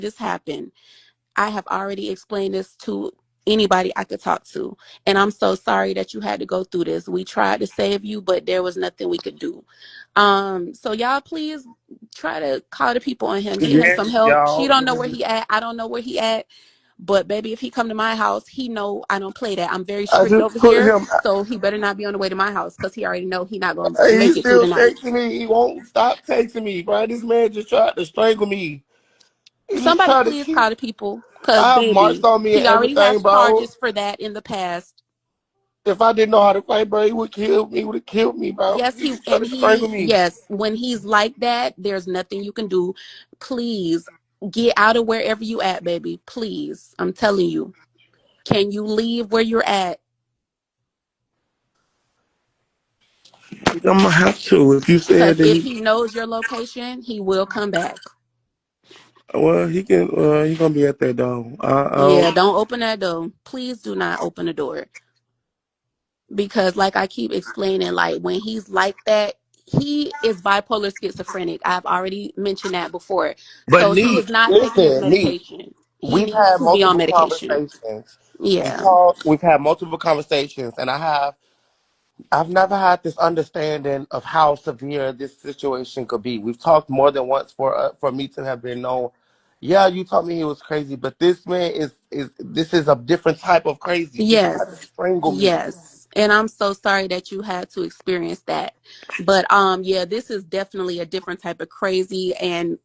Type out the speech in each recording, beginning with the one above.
this happened. I have already explained this to anybody I could talk to. And I'm so sorry that you had to go through this. We tried to save you, but there was nothing we could do. So y'all please try to call the people on him, get him some Yes, help. She y'all. don't know where he at. I don't know where he at. But baby, if he come to my house, he know I don't play that. I'm very I strict just over put here. him. So he better not be on the way to my house because he already know he not gonna make He's it through still the night. texting me. He won't stop texting me, bro. This man just tried to strangle me. He just Somebody tried to please kill. call the people. Cause I have marks baby, on me and he already everything, has bro. charges for that in the past. If I didn't know how to fight, bro, he would kill me. He would have killed me, bro. Yes, He just tried to strangle me. yes, when he's like that, there's nothing you can do. Please get out of wherever you at, baby. Please. I'm telling you. Can you leave where you're at? I'm gonna have to. If you said Because that if he, he knows your location, he will come back. well, he can. He gonna be at that door. I Yeah, don't. don't open that door. Please do not open the door. Because like I keep explaining, like when he's like that, he is bipolar schizophrenic. I've already mentioned that before. But So he Neek, is not taking his listen, Neek. medication. He We've needs had to be on multiple medication. conversations. We Yeah. talk. We've had multiple conversations, and I've never had this understanding of how severe this situation could be. We've talked more than once for me to have been known. Yeah, you told me he was crazy, but this man is this is a different type of crazy. He tried to Yes. strangle me. Yes. And I'm so sorry that you had to experience that. But yeah, this is definitely a different type of crazy, and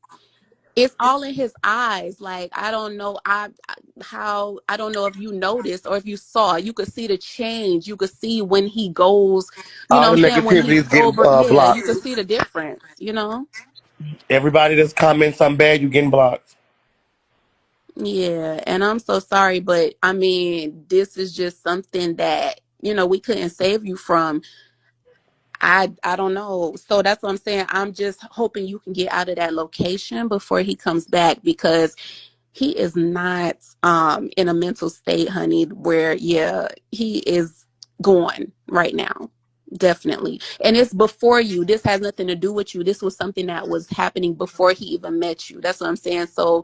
it's all in his eyes. Like I don't know how I don't know if you noticed or if you saw. You could see the change. You could see when he goes, you know All what the I'm saying, when negativity he's is getting sober. Yeah, you blocked. could see the difference, you know? Everybody that's commenting something bad, you getting blocked. Yeah, and I'm so sorry, but I mean, this is just something that, we couldn't save you from. I don't know. So that's what I'm saying. I'm just hoping you can get out of that location before he comes back because he is not in a mental state, honey, where yeah, he is gone right now. Definitely. And it's before you. This has nothing to do with you. This was something that was happening before he even met you. That's what I'm saying. So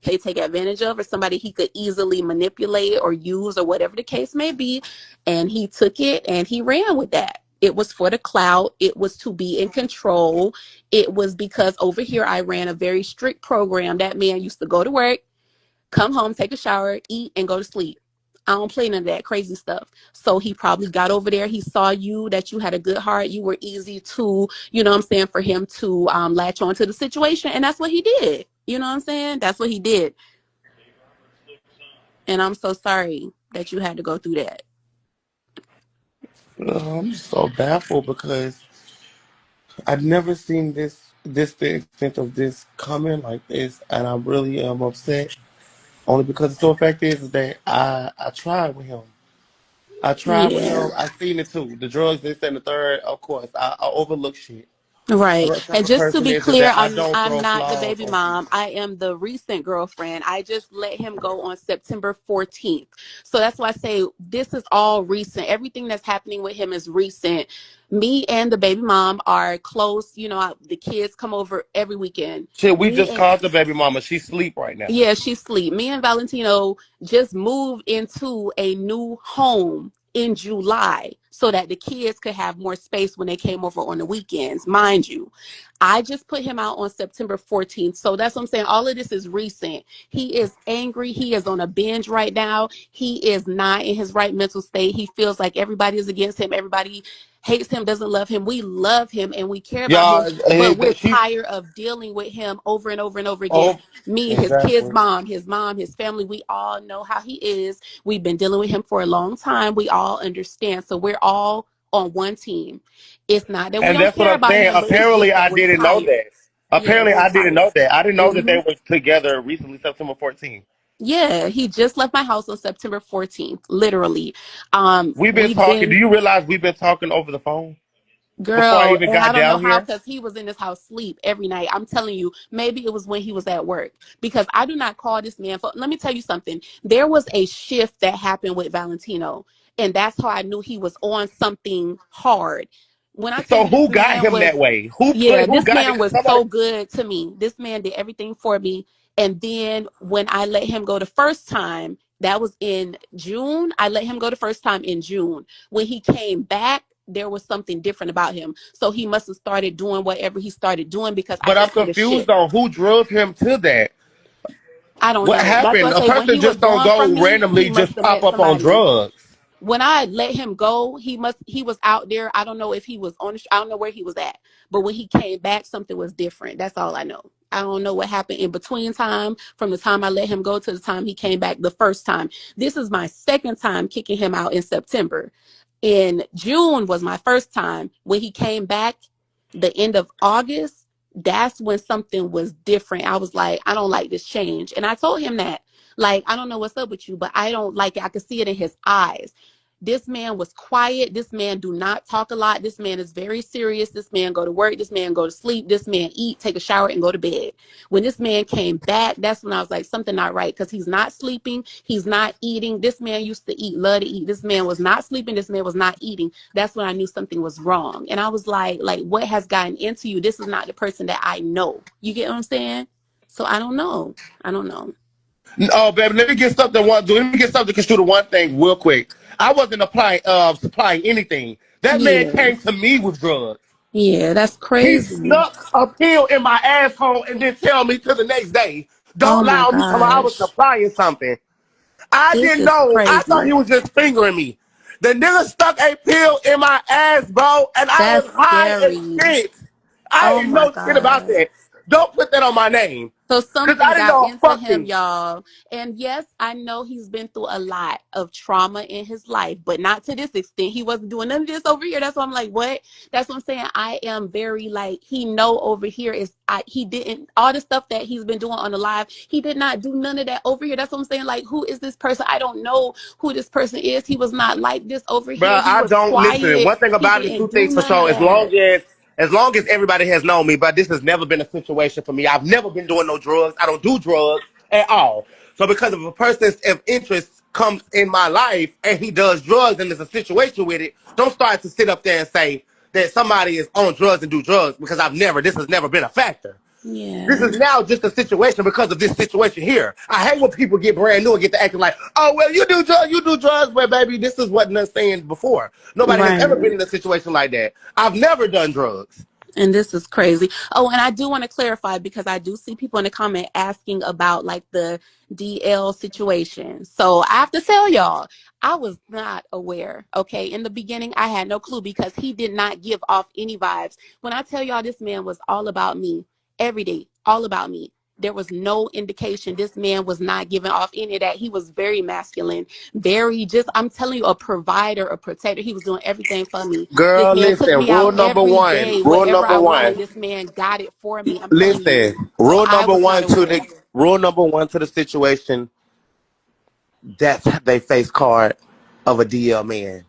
they take advantage of, or somebody he could easily manipulate or use or whatever the case may be. And he took it and he ran with that. It was for the clout. It was to be in control. It was because over here I ran a very strict program. That man used to go to work, come home, take a shower, eat, and go to sleep. I don't play none of that crazy stuff. So he probably got over there. He saw you, that you had a good heart. You were easy to, you know what I'm saying, for him to latch on to the situation. And that's what he did. You know what I'm saying? That's what he did. And I'm so sorry that you had to go through that. I'm so baffled because I've never seen this the extent of this coming like this, and I really am upset. Only because the sole fact is that I tried with him. I tried with Yeah. him. I seen it too. The drugs, this and the third. Of course, I overlook shit. I'm Right. not type And of just to person be is clear, that I I'm don't I'm throw not the flaws baby on mom. people. I am the recent girlfriend. I just let him go on September 14th. So that's why I say this is all recent. Everything that's happening with him is recent. Me and the baby mom are close. The kids come over every weekend. Shit, we Me just and called the baby mama. She sleep right now. Yeah, she's asleep. Me and Valentino just moved into a new home in July so that the kids could have more space when they came over on the weekends. Mind you, I just put him out on September 14th. So that's what I'm saying. All of this is recent. He is angry. He is on a binge right now. He is not in his right mental state. He feels like everybody is against him. Everybody hates him, doesn't love him. We love him and we care about him, Y'all, but we're she. tired of dealing with him over and over and over again. Oh, Me, his kids, exactly. mom, his family, we all know how he is. We've been dealing with him for a long time. We all understand. So we're all on one team. It's not that we And don't that's what care I'm about saying. him, but it's Apparently, just that I we're didn't know tired. that. Yeah, Apparently, we're I didn't tired. know that. I didn't know that hmm they were together recently, September 14th. Yeah, he just left my house on September 14th, literally. We've been We've talking. Do been you realize we've been talking over the phone before I Girl, even and I got don't know down how here? because he was in his house sleep every night. I'm telling you, maybe it was when he was at work because I do not call this man for. Let me tell you something. There was a shift that happened with Valentino, and that's how I knew he was on something hard. When I tell So you this who got man him was, that way? Who yeah, put? Who this got it? man Because was somebody. so good to me. This man did everything for me. And then when I let him go the first time, that was in June. I let him go the first time in June. When he came back, there was something different about him. So he must have started doing whatever he started doing because I But I'm just see the confused shift. on who drove him to that. I don't What know. That's why happened? I A say when person he was just don't gone from go me, he randomly must just have pop met up on somebody. drugs. When I let him go, he was out there. I don't know if he was on I don't know where he was at. But when he came back, something was different. That's all I know. I don't know what happened in between time from the time I let him go to the time he came back the first time. This is my second time kicking him out in September. In June was my first time. When he came back the end of August, that's when something was different. I was like, I don't like this change. And I told him that. Like, I don't know what's up with you, but I don't like it. I could see it in his eyes. This man was quiet. This man do not talk a lot. This man is very serious. This man go to work. This man go to sleep. This man eat, take a shower, and go to bed. When this man came back, that's when I was like, something not right, because he's not sleeping. He's not eating. This man used to eat, love to eat. This man was not sleeping. This man was not eating. That's when I knew something was wrong. And I was like, what has gotten into you? This is not the person that I know. You get what I'm saying? So I don't know. I don't know. Oh, baby, let me get something. Let me get something construed to one thing real quick. I wasn't supplying anything. That man Yeah. came to me with drugs. Yeah, that's He crazy. snuck a pill in my asshole and then tell me to the next day, Oh don't lie my on me, come on, I was gosh. supplying something. I This didn't is know. I thought he crazy. was just fingering me. The nigga stuck a pill in my ass, bro, and I That's was high as scary. shit. I Oh didn't my know shit about God. that. Don't put that on my name. So Because something I didn't got know a into fuck him, thing. y'all. And yes, I know he's been through a lot of trauma in his life, but not to this extent. He wasn't doing none of this over here. That's why I'm like, what? That's what I'm saying. I am very like, he know over here is he didn't all the stuff that he's been doing on the live. He did not do none of that over here. That's what I'm saying. Like, who is this person? I don't know who this person is. He was not like this over Bro, here. He I was don't listen. quiet. One thing He about it, didn't two do things for none of sure. that. As long as everybody has known me, but this has never been a situation for me. I've never been doing no drugs. I don't do drugs at all. So because of a person's of interest comes in my life and he does drugs and there's a situation with it, don't start to sit up there and say that somebody is on drugs and do drugs because this has never been a factor. This Yeah. is now just a situation because of this situation here. I hate when people get brand new and get to acting like, oh, well, you do drugs, but baby, this is what I'm saying before. Nobody has ever been Right. in a situation like that. I've never done drugs. And this is crazy. Oh, and I do want to clarify because I do see people in the comment asking about like the DL situation. So I have to tell y'all, I was not aware. Okay. In the beginning, I had no clue because he did not give off any vibes. When I tell y'all this man was all about me every day, all about me. There was no indication this man was not giving off any of that. He was very masculine, very just, I'm telling you, a provider, a protector. He was doing everything for me. This Girl, man took listen, me out rule number every one. day. Rule Whatever number I wanted, one. this man got it for me. I'm telling you. Listen, So I was not aware. rule number one to the situation, that's they face card of a DL man.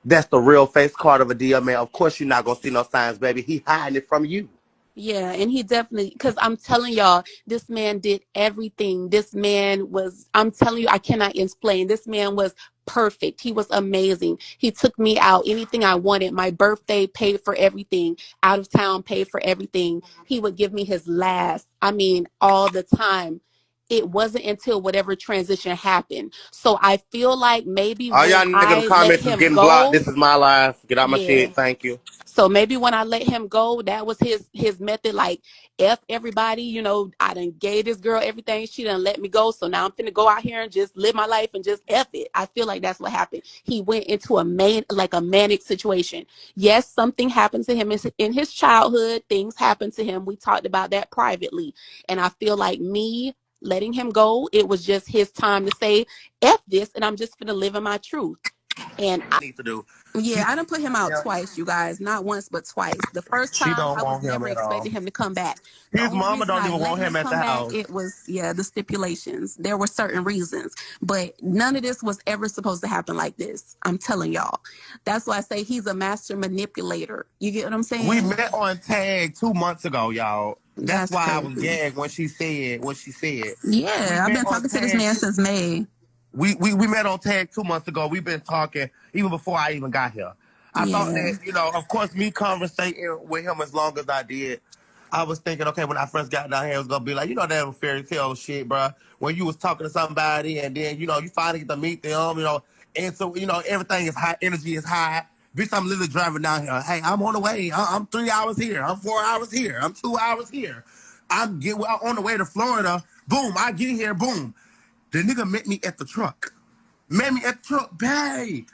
That's the real face card of a DL man. Of course you're not gonna see no signs, baby. He hiding it from you. Yeah, and he definitely, because I'm telling y'all, this man did everything. This man was, I'm telling you, I cannot explain. This man was perfect. He was amazing. He took me out, anything I wanted. My birthday paid for everything. Out of town paid for everything. He would give me his last, I mean, all the time. It wasn't until whatever transition happened. So I feel like maybe All when y'all niggas in the I let comments is him getting blocked. go, This is my life. Get out my yeah. shit. Thank you. So maybe when I let him go, that was his method. Like, F everybody, you know, I done gave this girl everything. She done let me go. So now I'm finna go out here and just live my life and just F it. I feel like that's what happened. He went into like a manic situation. Yes, something happened to him in his childhood. Things happened to him. We talked about that privately. And I feel like me letting him go, it was just his time to say, F this, and I'm just finna live in my truth. And Need to do. yeah, I done put him out twice, you guys. Not once, but twice. The first She time, don't I was want him never at all. expecting him to come back. The His only mama reason don't I even let want him him at the come back, house. it was, yeah, the stipulations. There were certain reasons, but none of this was ever supposed to happen like this. I'm telling y'all. That's why I say he's a master manipulator. You get what I'm We saying? met on tag 2 months ago, y'all. That's That's why I was crazy. gagged when she said what she said. We Yeah, I've met been on talking to this tag. man since May. We met on tag 2 months ago. We've been talking even before I even got here. I thought Yeah. that, of course, me conversating with him as long as I did. I was thinking, okay, when I first got down here, it was gonna be like, that fairy tale shit, bro. When you was talking to somebody, and then you finally get to meet them, and so everything is high, energy is high. Bitch, I'm literally driving down here. Hey, I'm on the way. I'm 3 hours here. I'm 4 hours here. I'm 2 hours here. On the way to Florida. Boom, I get here. Boom, the nigga met me at the truck. Met me at the truck, babe.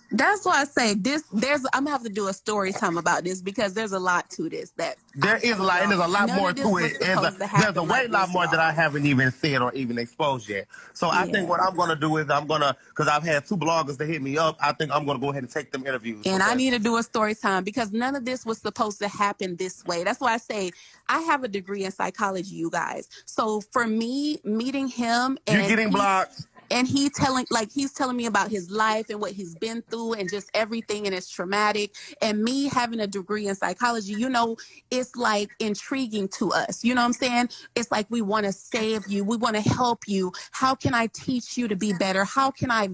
That's why I say I'm gonna have to do a story time about this because there's a lot to this that There I'm is a telling lot, and y'all. there's a lot None more of this to was it. supposed to There's a happen way like lot this, more that I y'all. haven't even said or even exposed yet. So I think what Yeah. I'm gonna do is because I've had 2 bloggers that hit me up. I think I'm gonna go ahead and take them interviews And I because need to do a story time because none of this was supposed to happen this way. That's why I say I have a degree in psychology, you guys. So for me, meeting him you're getting blocked. he's telling me about his life and what he's been through and just everything, and it's traumatic. And me having a degree in psychology, it's like intriguing to us. You know what I'm saying? It's like we want to save you, we want to help you. How can I teach you to be better? How can I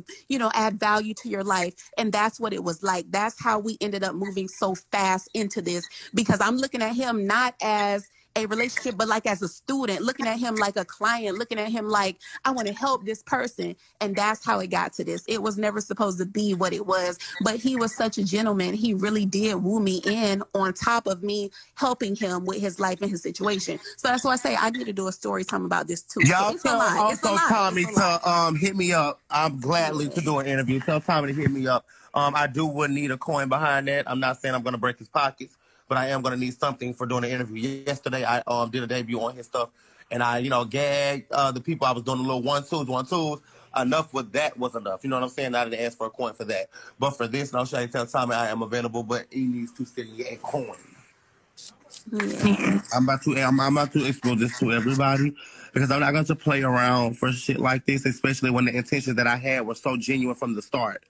add value to your life? And that's what it was like. That's how we ended up moving so fast into this, because I'm looking at him not as a relationship, but like as a student, looking at him like a client, looking at him like I want to help this person. And that's how it got to this. It was never supposed to be what it was, but he was such a gentleman. He really did woo me in on top of me helping him with his life and his situation. So that's why I say I need to do a story time about this too. So Y'all it's a tell lot. It's a also lot. It's Tommy a lot. to hit me up. I'm gladly to Yeah. do an interview. Tell Tommy to hit me up. I would need a coin behind that. I'm not saying I'm gonna break his pockets, but I am gonna need something for doing the interview. Yesterday I did a debut on his stuff, and I gagged the people. I was doing a little one twos. Enough with that was enough. You know what I'm saying? I didn't ask for a coin for that, but for this, no shade. Tell Tommy I am available, but he needs to send me a coin. Yeah. I'm about to expose this to everybody because I'm not going to play around for shit like this, especially when the intentions that I had were so genuine from the start.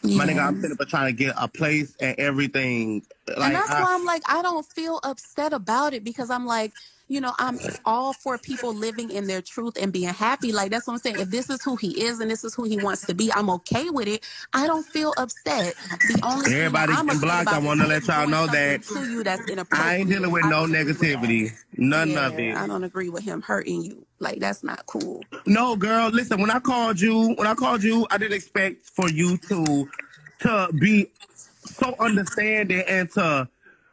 My nigga, I'm sitting Yes. up trying to get a place and everything. And Like that's why I'm like, I don't feel upset about it, because I'm like, I'm all for people living in their truth and being happy. Like, that's what I'm saying. If this is who he is and this is who he wants to be, I'm okay with it. I don't feel upset. The only thing that everybody I'm getting upset blocked, I about is want to let him y'all doing know something that to you that's I ain't dealing inappropriate. with I no don't agree with that. negativity, none of Yeah, it. I don't agree with him hurting you. Like, that's not cool. No, girl, listen. When I called you, I didn't expect for you to be so understanding and to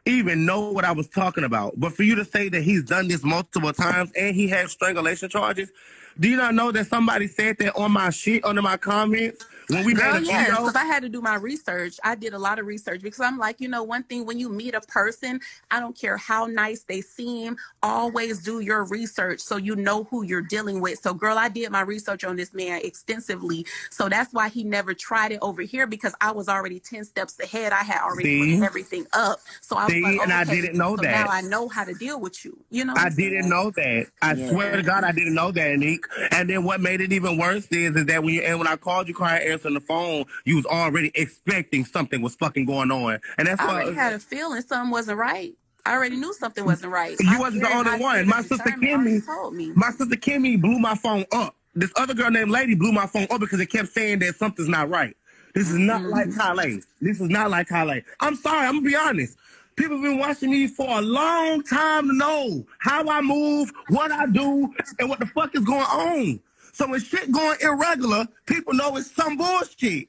even know what I was talking about. But for you to say that he's done this multiple times and he has strangulation charges, do you not know that somebody said that on my shit under my comments when we made Girl, a yes, video? because I had to do my research. I did a lot of research because I'm like, one thing, when you meet a person, I don't care how nice they seem, always do your research so you know who you're dealing with. So, girl, I did my research on this man extensively. So that's why he never tried it over here, because I was already 10 steps ahead. I had already looked See, everything up. So I was like, see, and oh, I okay, didn't know so now that. I know how to deal with you. You know what I I'm didn't saying? know that. I swear to Yeah. God, I didn't know that, Nick. And then what made it even worse is that when I called you, crying, answering the phone, you was already expecting something was fucking going on, and that's I why already had a feeling something wasn't right. I already knew something wasn't right. you wasn't the only My one. spirit of discernment already told me. My sister Kimmy blew my phone up. This other girl named Lady blew my phone up because it kept saying that something's not right. This is not like Mm-hmm. Kylèè. This is not like Kylèè. I'm sorry. I'm gonna be honest. People have been watching me for a long time to know how I move, what I do, and what the fuck is going on. So when shit going irregular, people know it's some bullshit.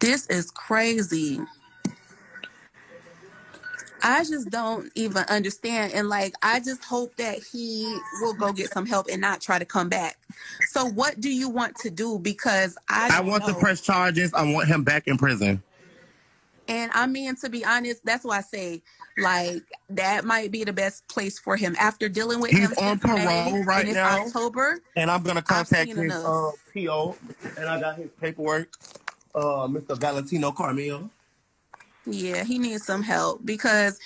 This is crazy. I just don't even understand. And like, I just hope that he will go get some help and not try to come back. So, what do you want to do? Because I I don't want to know. press charges. I want him back in prison. And I mean, to be honest, that's why I say, like, that might be the best place for him. After dealing with He's him on since May parole and right it's now. October, And I'm gonna I've contact seen his enough. PO, and I got his paperwork, Mr. Valentino Carmel. Yeah, he needs some help, because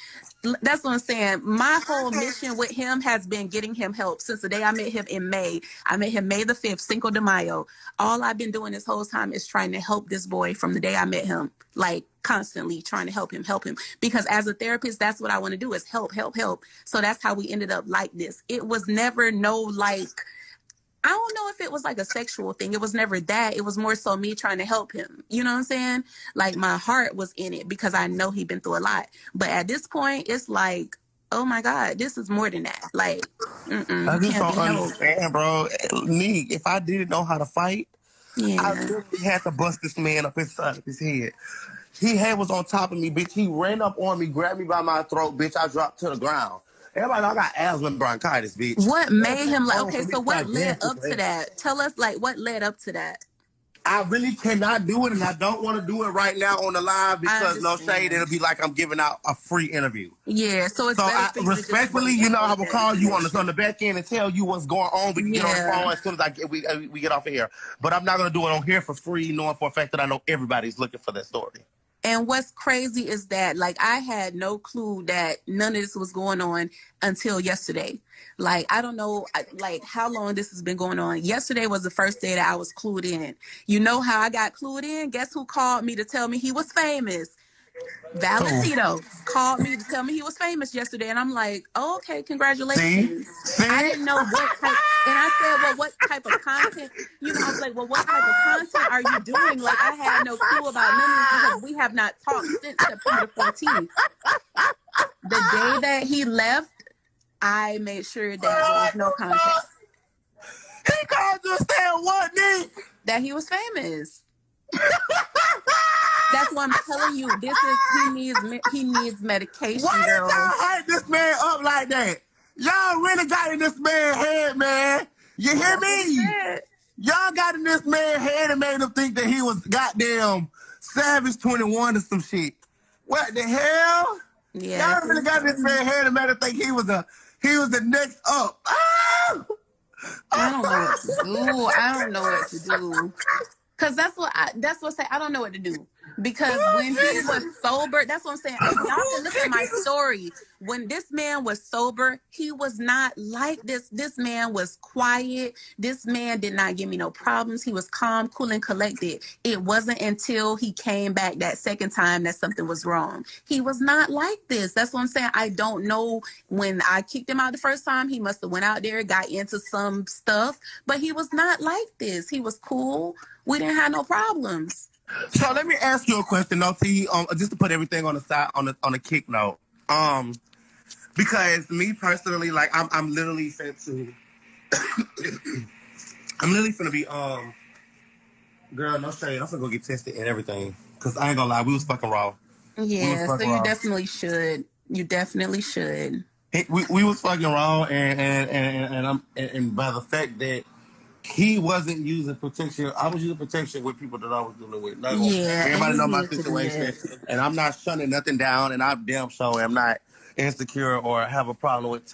that's what I'm saying. My whole mission with him has been getting him help since the day I met him in May. I met him May the 5th, Cinco de Mayo. All I've been doing this whole time is trying to help this boy from the day I met him, like constantly trying to help him. Because as a therapist, that's what I want to do, is help, help, help. So that's how we ended up like this. It was never no like, I don't know if it was like a sexual thing. It was never that. It was more so me trying to help him. You know what I'm saying? Like, my heart was in it because I know he'd been through a lot. But at this point, it's like, oh my God, this is more than that. Like, I you just can't don't be helped. understand, bro. Neek, if I didn't know how to fight, I Yeah. literally had to bust this man up inside of his head. Was on top of me, bitch. He ran up on me, grabbed me by my throat, bitch. I dropped to the ground. Everybody know I got asthma and bronchitis, bitch. What There's made no him like, room okay, for me so to what start led dancing, up to man. that? Tell us, like, what led up to that? I really cannot do it, and I don't want to do it right now on the live I because no shade, it'll understand. be like I'm giving out a free interview. Yeah, so it's So better I for you to just respectfully, wait and I hold will that call you on information. the back end and tell you what's going on. We can get on the Yeah. phone as soon as we get off of here. But I'm not gonna do it on here for free, knowing for a fact that I know everybody's looking for that story. And what's crazy is that, like, I had no clue that none of this was going on until yesterday. Like, I don't know, like, how long this has been going on. Yesterday was the first day that I was clued in. You know how I got clued in? Guess who called me to tell me he was famous? Cool. Valentino called me to tell me he was famous yesterday, and I'm like, oh, okay, See, congratulations. I see. didn't know what type, and I said, well, what type of content? I was like, well, what type of content are you doing? Like, I had no clue about none of this because we have not talked since September the 14th. The day that he left, I made sure that there was no contact. He called you and said what, Nick? That he was famous. That's what I'm telling you. He needs medication, Why did girl. y'all hype this man up like that? Y'all really got in this man's head, man. You hear That's what he me? said. Y'all got in this man's head and made him think that he was goddamn Savage 21 or some shit. What the hell? Yeah. Y'all really got in this man's head and made him think he was the next up. Ah! I don't know what to do. I don't know what to do. Cause that's what I say. I don't know what to do. Because when he was sober, that's what I'm saying. If y'all can listen to my story, when this man was sober, he was not like this. This man was quiet. This man did not give me no problems. He was calm, cool, and collected. It wasn't until he came back that second time that something was wrong. He was not like this. That's what I'm saying. I don't know. When I kicked him out the first time, he must have went out there, got into some stuff, but he was not like this. He was cool. We didn't have no problems. So let me ask you a question, though, T. Just to put everything on the side, on a kick note. Because me personally, like, I'm literally finna to, I'm literally finna be girl, no shade. I'm finna go get tested and everything. Cause I ain't gonna lie, we was fucking raw. Yeah, so you definitely should. You definitely should. We was fucking raw, and by the fact that he wasn't using protection. I was using protection with people that I was dealing with. Yeah, and Everybody you know my needed to do situation, that. and I'm not shunning nothing down, and I'm damn sure I'm not insecure or have a problem with